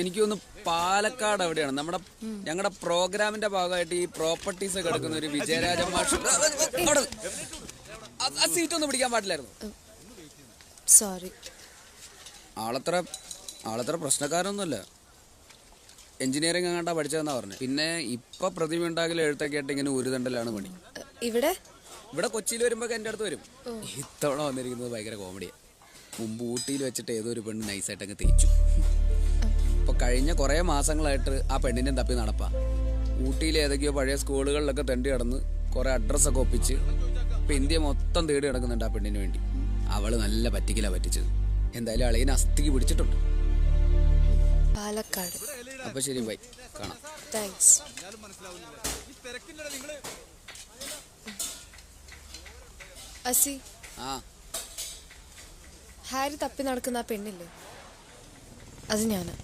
എനിക്കൊന്ന് പാലക്കാട് എവിടെയാണ് ഞങ്ങളുടെ പ്രോഗ്രാമിന്റെ ഭാഗമായിട്ട് ഈ പ്രോപ്പർട്ടീസ് ഒക്കെ എടുക്കുന്ന ഒരു വിജയരാജ മാഷ് ആ സീറ്റ് ഒന്നും പിടിക്കാൻ പാടില്ലായിരുന്നു. സോറി. ആളത്ര പ്രശ്നക്കാരൊന്നുമല്ല. എഞ്ചിനീയറിംഗ് എങ്ങാണ്ടാ പഠിച്ചതെന്നാ പറഞ്ഞു. പിന്നെ ഇപ്പൊ പ്രതിമ ഉണ്ടാകലും എഴുത്തൊക്കെ ആയിട്ട് ഇങ്ങനെ ഒരു തണ്ടലാണ് പണി. ഇവിടെ കൊച്ചിയിൽ വരുമ്പോ എന്റെ അടുത്ത് വരും. ഇത്തവണ വന്നിരിക്കുന്നത് ഭയങ്കര കോമഡിയാണ്. മുമ്പ് ഊട്ടിയിൽ വെച്ചിട്ട് ഏതോ ഒരു പെണ്ണ് നൈസായിട്ട് അങ്ങ് തേച്ചു. ഇപ്പൊ കഴിഞ്ഞ കുറെ മാസങ്ങളായിട്ട് ആ പെണ്ണിനെ തപ്പി നടപ്പാ. ഊട്ടിയിലെ ഏതൊക്കെയോ പഴയ സ്കൂളുകളിലൊക്കെ തെണ്ടി കിടന്ന് കുറെ അഡ്രസ്സൊക്കെ ഒപ്പിച്ച് ഇപ്പൊ ഇന്ത്യ മൊത്തം തേടി കിടക്കുന്നുണ്ട് ആ പെണ്ണിന് വേണ്ടി. അവള് നല്ല പറ്റിക്കല പറ്റിച്ചത്. എന്തായാലും അളിയനെ അസ്ഥിക്ക് പിടിച്ചിട്ടുണ്ട്. പാലക്കാട്. അപ്പൊ ശരി, ബൈ, കാണാം. താങ്ക്സ്. അസി, ഹാരി തപ്പി നടക്കുന്ന ആ പെണ്ണില്ലേ, അത് ഞാനാ.